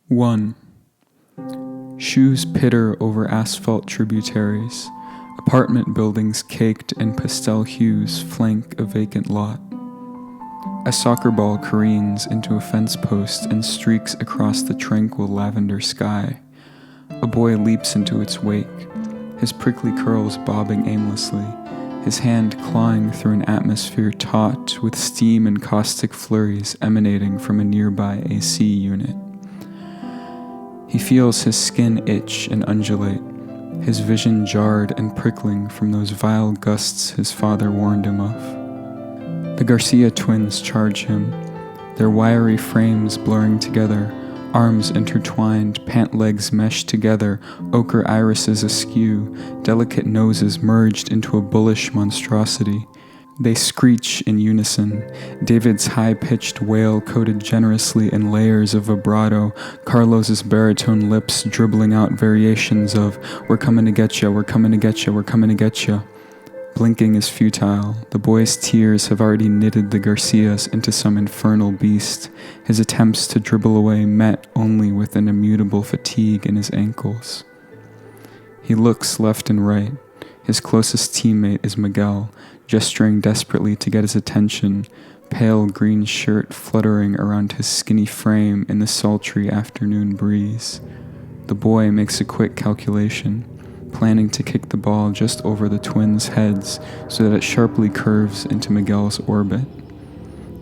1. Shoes pitter over asphalt tributaries. Apartment buildings caked in pastel hues flank a vacant lot. A soccer ball careens into a fence post and streaks across the tranquil lavender sky. A boy leaps into its wake, his prickly curls bobbing aimlessly, his hand clawing through an atmosphere taut with steam and caustic flurries emanating from a nearby AC unit. He feels his skin itch and undulate, his vision jarred and prickling from those vile gusts his father warned him of. The Garcia twins charge him, their wiry frames blurring together, arms intertwined, pant legs meshed together, ochre irises askew, delicate noses merged into a bullish monstrosity. They screech in unison, David's high-pitched wail coated generously in layers of vibrato, Carlos's baritone lips dribbling out variations of, "We're coming to get ya, we're coming to get ya, we're coming to get ya." Blinking is futile. The boy's tears have already knitted the Garcias into some infernal beast, his attempts to dribble away met only with an immutable fatigue in his ankles. He looks left and right. His closest teammate is Miguel, gesturing desperately to get his attention, pale green shirt fluttering around his skinny frame in the sultry afternoon breeze. The boy makes a quick calculation, planning to kick the ball just over the twins' heads so that it sharply curves into Miguel's orbit.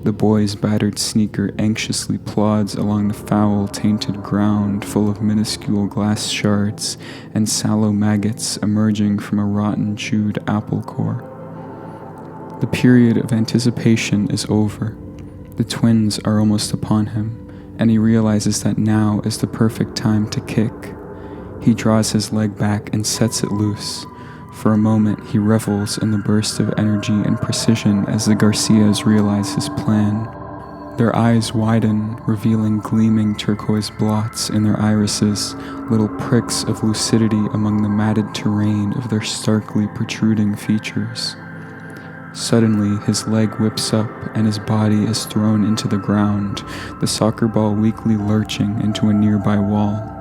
The boy's battered sneaker anxiously plods along the foul, tainted ground full of minuscule glass shards and sallow maggots emerging from a rotten, chewed apple core. The period of anticipation is over. The twins are almost upon him, and he realizes that now is the perfect time to kick. He draws his leg back and sets it loose. For a moment, he revels in the burst of energy and precision as the Garcias realize his plan. Their eyes widen, revealing gleaming turquoise blots in their irises, little pricks of lucidity among the matted terrain of their starkly protruding features. Suddenly, his leg whips up and his body is thrown into the ground, the soccer ball weakly lurching into a nearby wall.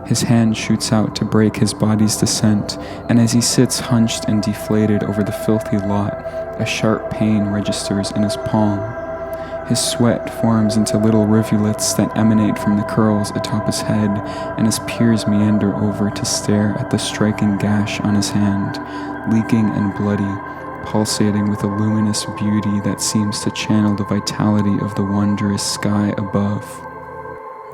His hand shoots out to break his body's descent, and as he sits hunched and deflated over the filthy lot, a sharp pain registers in his palm. His sweat forms into little rivulets that emanate from the curls atop his head, and his peers meander over to stare at the striking gash on his hand, leaking and bloody, pulsating with a luminous beauty that seems to channel the vitality of the wondrous sky above.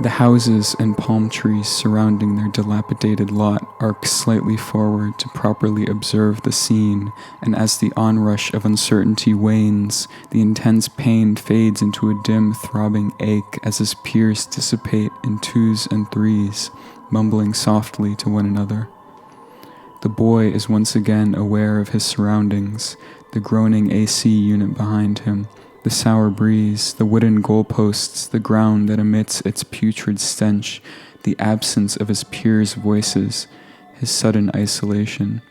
The houses and palm trees surrounding their dilapidated lot arc slightly forward to properly observe the scene, and as the onrush of uncertainty wanes, the intense pain fades into a dim, throbbing ache as his peers dissipate in twos and threes, mumbling softly to one another. The boy is once again aware of his surroundings, the groaning AC unit behind him, the sour breeze, the wooden goalposts, the ground that emits its putrid stench, the absence of his peers' voices, his sudden isolation.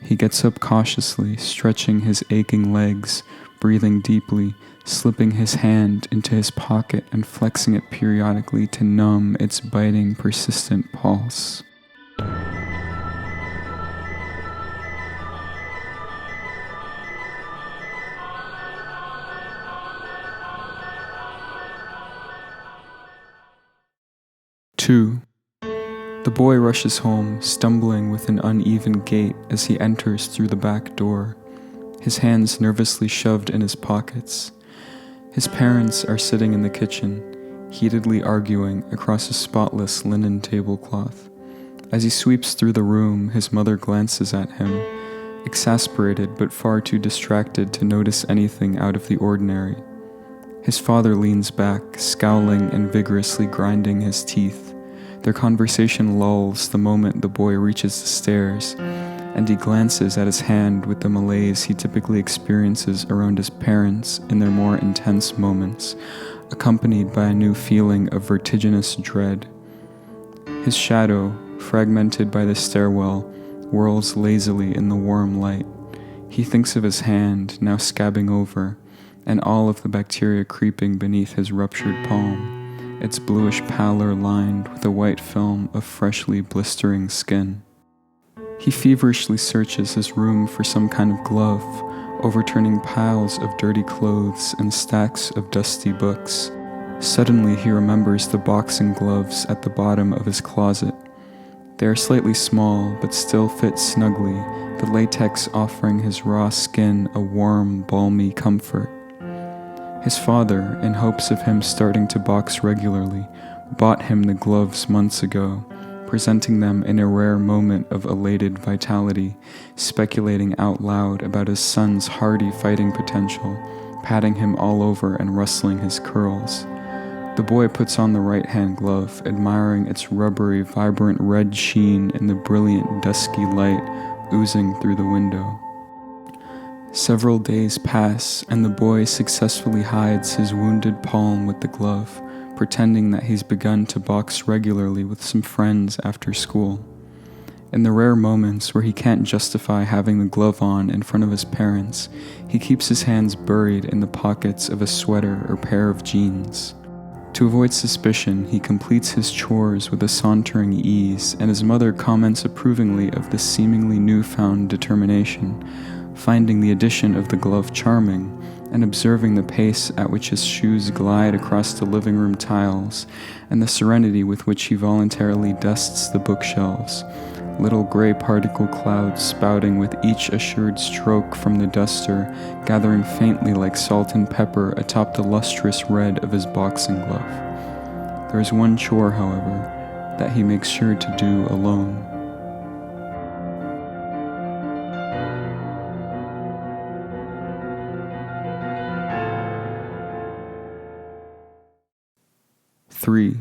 He gets up cautiously, stretching his aching legs, breathing deeply, slipping his hand into his pocket and flexing it periodically to numb its biting, persistent pulse. Two. The boy rushes home, stumbling with an uneven gait as he enters through the back door, his hands nervously shoved in his pockets. His parents are sitting in the kitchen, heatedly arguing across a spotless linen tablecloth. As he sweeps through the room, his mother glances at him, exasperated but far too distracted to notice anything out of the ordinary. His father leans back, scowling and vigorously grinding his teeth. Their conversation lulls the moment the boy reaches the stairs, and he glances at his hand with the malaise he typically experiences around his parents in their more intense moments, accompanied by a new feeling of vertiginous dread. His shadow, fragmented by the stairwell, whirls lazily in the warm light. He thinks of his hand, now scabbing over, and all of the bacteria creeping beneath his ruptured palm, its bluish pallor lined with a white film of freshly blistering skin. He feverishly searches his room for some kind of glove, overturning piles of dirty clothes and stacks of dusty books. Suddenly he remembers the boxing gloves at the bottom of his closet. They are slightly small, but still fit snugly, the latex offering his raw skin a warm, balmy comfort. His father, in hopes of him starting to box regularly, bought him the gloves months ago, presenting them in a rare moment of elated vitality, speculating out loud about his son's hardy fighting potential, patting him all over and rustling his curls. The boy puts on the right-hand glove, admiring its rubbery, vibrant red sheen in the brilliant, dusky light oozing through the window. Several days pass, and the boy successfully hides his wounded palm with the glove, pretending that he's begun to box regularly with some friends after school. In the rare moments where he can't justify having the glove on in front of his parents, he keeps his hands buried in the pockets of a sweater or pair of jeans. To avoid suspicion, he completes his chores with a sauntering ease, and his mother comments approvingly of the seemingly newfound determination, finding the addition of the glove charming, and observing the pace at which his shoes glide across the living room tiles, and the serenity with which he voluntarily dusts the bookshelves, little gray particle clouds spouting with each assured stroke from the duster, gathering faintly like salt and pepper atop the lustrous red of his boxing glove. There is one chore, however, that he makes sure to do alone. Three.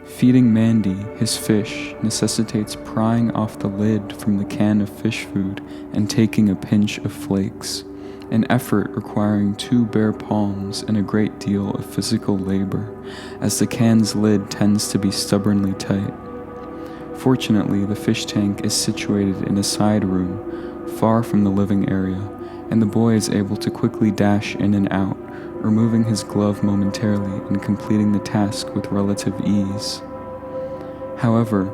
Feeding Mandy, his fish, necessitates prying off the lid from the can of fish food and taking a pinch of flakes, an effort requiring 2 bare palms and a great deal of physical labor, as the can's lid tends to be stubbornly tight. Fortunately, the fish tank is situated in a side room, far from the living area, and the boy is able to quickly dash in and out, removing his glove momentarily and completing the task with relative ease. However,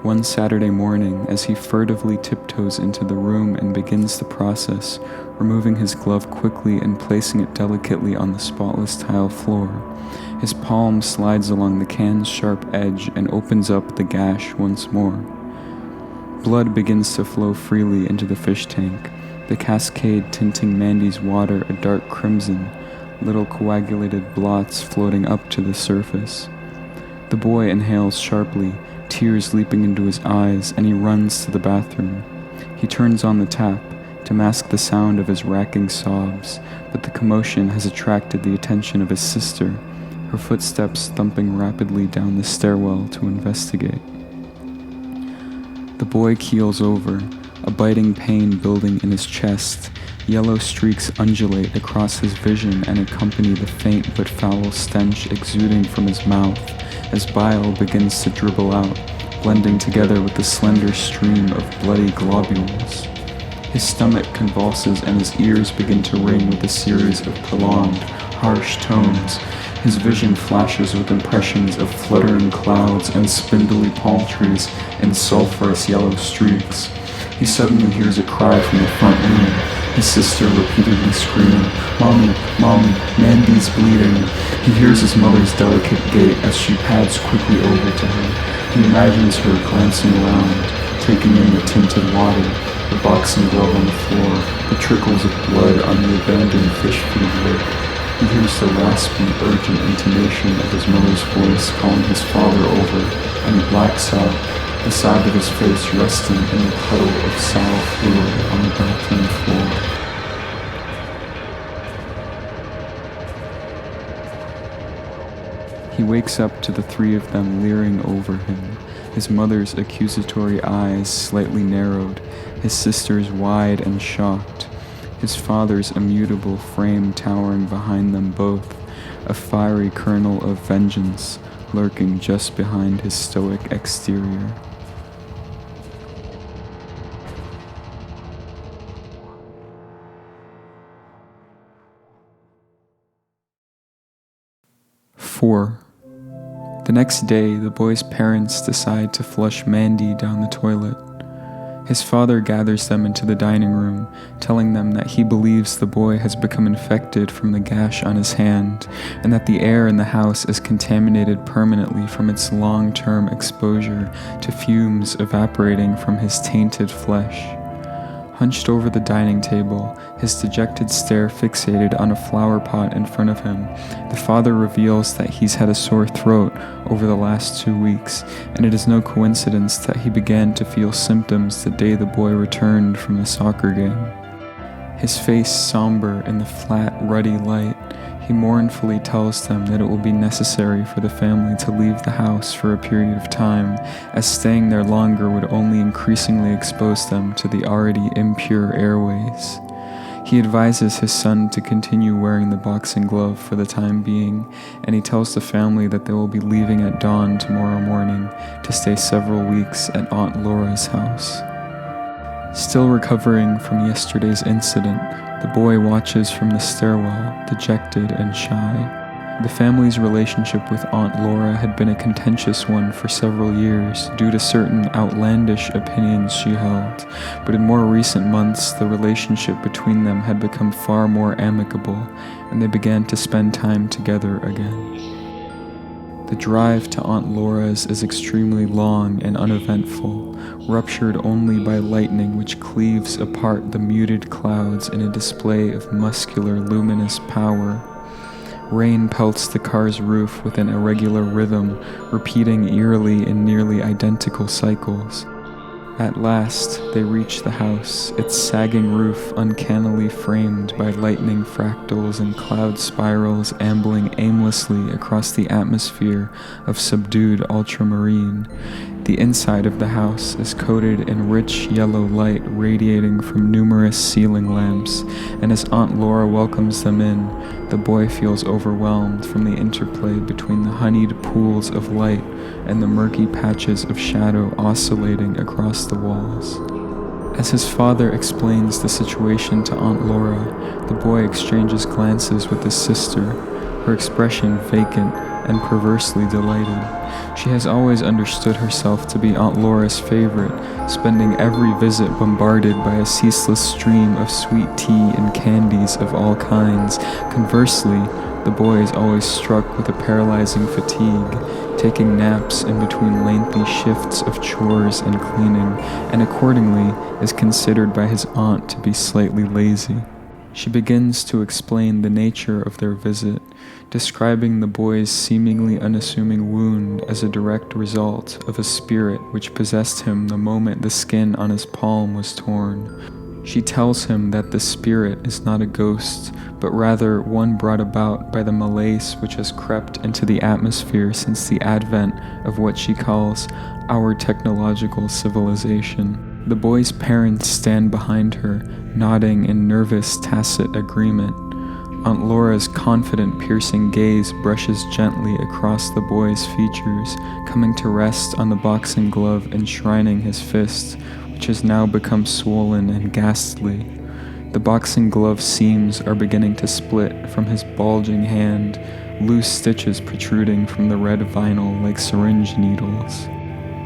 one Saturday morning, as he furtively tiptoes into the room and begins the process, removing his glove quickly and placing it delicately on the spotless tile floor, his palm slides along the can's sharp edge and opens up the gash once more. Blood begins to flow freely into the fish tank, the cascade tinting Mandy's water a dark crimson, little coagulated blots floating up to the surface. The boy inhales sharply, tears leaping into his eyes, and he runs to the bathroom. He turns on the tap to mask the sound of his racking sobs, but the commotion has attracted the attention of his sister, her footsteps thumping rapidly down the stairwell to investigate. The boy keels over, a biting pain building in his chest. Yellow streaks undulate across his vision and accompany the faint but foul stench exuding from his mouth as bile begins to dribble out, blending together with the slender stream of bloody globules. His stomach convulses and his ears begin to ring with a series of prolonged, harsh tones. His vision flashes with impressions of fluttering clouds and spindly palm trees in sulphurous yellow streaks. He suddenly hears a cry from the front room, his sister repeatedly screaming, "Mommy, Mommy, Mandy's bleeding." He hears his mother's delicate gait as she pads quickly over to her. He imagines her glancing around, taking in the tinted water, the boxing glove on the floor, the trickles of blood on the abandoned fish food lid. He hears the raspy, urgent intonation of his mother's voice calling his father over, and he blacks out, the side of his face resting in the puddle of sour fluid on the bathroom floor. He wakes up to the 3 of them leering over him, his mother's accusatory eyes slightly narrowed, his sister's wide and shocked, his father's immutable frame towering behind them both, a fiery kernel of vengeance lurking just behind his stoic exterior. Four. The next day, the boy's parents decide to flush Mandy down the toilet. His father gathers them into the dining room, telling them that he believes the boy has become infected from the gash on his hand, and that the air in the house is contaminated permanently from its long-term exposure to fumes evaporating from his tainted flesh. Hunched over the dining table, his dejected stare fixated on a flower pot in front of him, the father reveals that he's had a sore throat over the last 2 weeks, and it is no coincidence that he began to feel symptoms the day the boy returned from the soccer game. His face somber in the flat, ruddy light, he mournfully tells them that it will be necessary for the family to leave the house for a period of time, as staying there longer would only increasingly expose them to the already impure airways. He advises his son to continue wearing the boxing glove for the time being, and he tells the family that they will be leaving at dawn tomorrow morning to stay several weeks at Aunt Laura's house. Still recovering from yesterday's incident, the boy watches from the stairwell, dejected and shy. The family's relationship with Aunt Laura had been a contentious one for several years due to certain outlandish opinions she held, but in more recent months the relationship between them had become far more amicable, and they began to spend time together again. The drive to Aunt Laura's is extremely long and uneventful, ruptured only by lightning which cleaves apart the muted clouds in a display of muscular, luminous power. Rain pelts the car's roof with an irregular rhythm, repeating eerily in nearly identical cycles. At last, they reach the house, its sagging roof uncannily framed by lightning fractals and cloud spirals ambling aimlessly across the atmosphere of subdued ultramarine. The inside of the house is coated in rich yellow light radiating from numerous ceiling lamps, and as Aunt Laura welcomes them in, the boy feels overwhelmed from the interplay between the honeyed pools of light and the murky patches of shadow oscillating across the walls. As his father explains the situation to Aunt Laura, the boy exchanges glances with his sister, her expression vacant and perversely delighted. She has always understood herself to be Aunt Laura's favorite, spending every visit bombarded by a ceaseless stream of sweet tea and candies of all kinds. Conversely, the boy is always struck with a paralyzing fatigue, taking naps in between lengthy shifts of chores and cleaning, and accordingly is considered by his aunt to be slightly lazy. She begins to explain the nature of their visit, describing the boy's seemingly unassuming wound as a direct result of a spirit which possessed him the moment the skin on his palm was torn. She tells him that the spirit is not a ghost, but rather one brought about by the malaise which has crept into the atmosphere since the advent of what she calls our technological civilization. The boy's parents stand behind her, nodding in nervous, tacit agreement. Aunt Laura's confident, piercing gaze brushes gently across the boy's features, coming to rest on the boxing glove enshrining his fist, which has now become swollen and ghastly. The boxing glove seams are beginning to split from his bulging hand, loose stitches protruding from the red vinyl like syringe needles.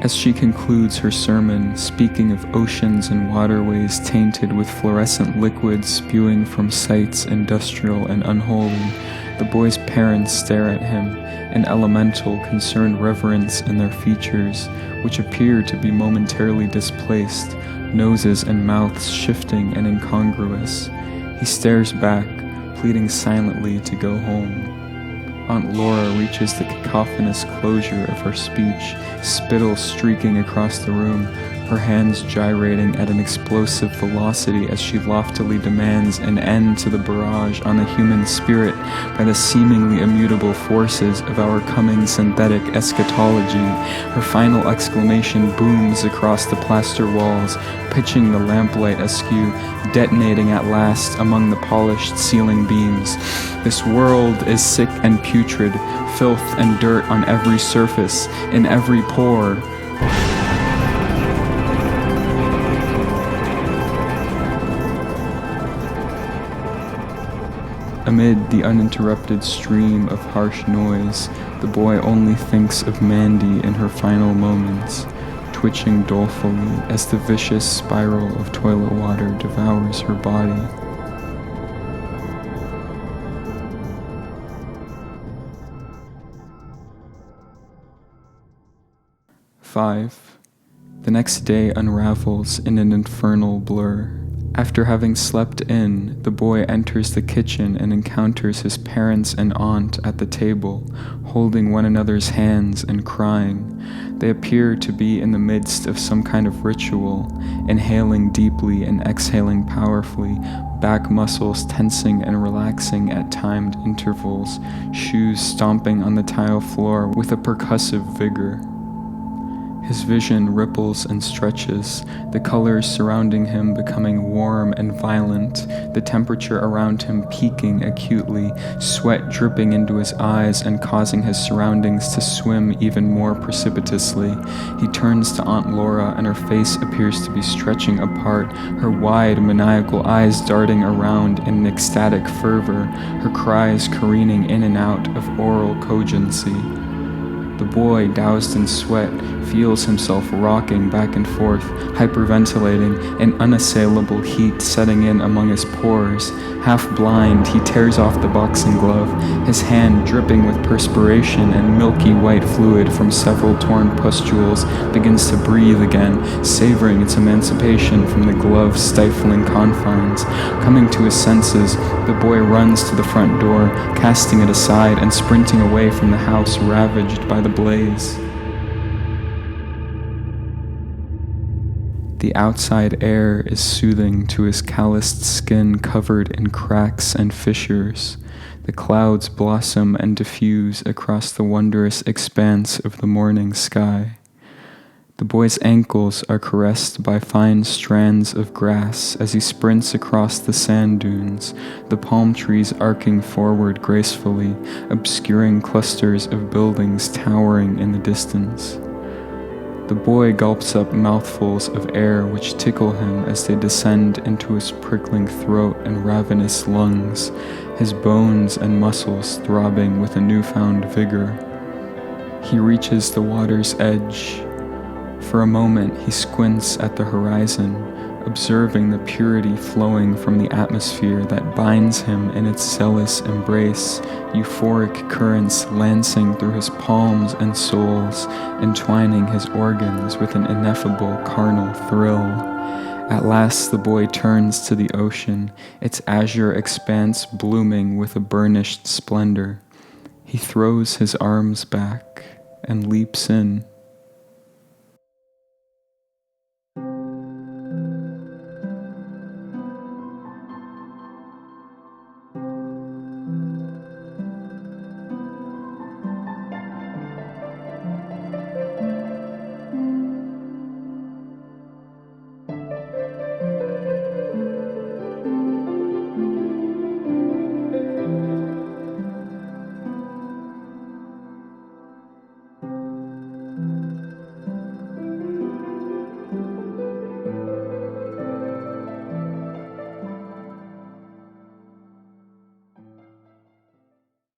As she concludes her sermon, speaking of oceans and waterways tainted with fluorescent liquids spewing from sites industrial and unholy, the boy's parents stare at him, an elemental, concerned reverence in their features, which appear to be momentarily displaced, noses and mouths shifting and incongruous. He stares back, pleading silently to go home. Aunt Laura reaches the cacophonous closure of her speech, spittle streaking across the room, her hands gyrating at an explosive velocity as she loftily demands an end to the barrage on the human spirit by the seemingly immutable forces of our coming synthetic eschatology. Her final exclamation booms across the plaster walls, pitching the lamplight askew, detonating at last among the polished ceiling beams. This world is sick and putrid, filth and dirt on every surface, in every pore. Amid the uninterrupted stream of harsh noise, The boy only thinks of Mandy in her final moments, twitching dolefully as the vicious spiral of toilet water devours her body. Five. The next day unravels in an infernal blur. After having slept in, the boy enters the kitchen and encounters his parents and aunt at the table, holding one another's hands and crying. They appear to be in the midst of some kind of ritual, inhaling deeply and exhaling powerfully, back muscles tensing and relaxing at timed intervals, shoes stomping on the tile floor with a percussive vigor. His vision ripples and stretches, the colors surrounding him becoming warm and violent, the temperature around him peaking acutely, sweat dripping into his eyes and causing his surroundings to swim even more precipitously. He turns to Aunt Laura and her face appears to be stretching apart, her wide, maniacal eyes darting around in an ecstatic fervor, her cries careening in and out of oral cogency. The boy, doused in sweat, feels himself rocking back and forth, hyperventilating, an unassailable heat setting in among his pores. Half blind, he tears off the boxing glove, his hand dripping with perspiration and milky white fluid from several torn pustules, begins to breathe again, savoring its emancipation from the glove's stifling confines. Coming to his senses, the boy runs to the front door, casting it aside and sprinting away from the house ravaged by the blaze. The outside air is soothing to his calloused skin covered in cracks and fissures. The clouds blossom and diffuse across the wondrous expanse of the morning sky. The boy's ankles are caressed by fine strands of grass as he sprints across the sand dunes, the palm trees arcing forward gracefully, obscuring clusters of buildings towering in the distance. The boy gulps up mouthfuls of air which tickle him as they descend into his prickling throat and ravenous lungs, his bones and muscles throbbing with a newfound vigor. He reaches the water's edge. For a moment he squints at the horizon, observing the purity flowing from the atmosphere that binds him in its zealous embrace, euphoric currents lancing through his palms and soles, entwining his organs with an ineffable carnal thrill. At last the boy turns to the ocean, its azure expanse blooming with a burnished splendor. He throws his arms back and leaps in.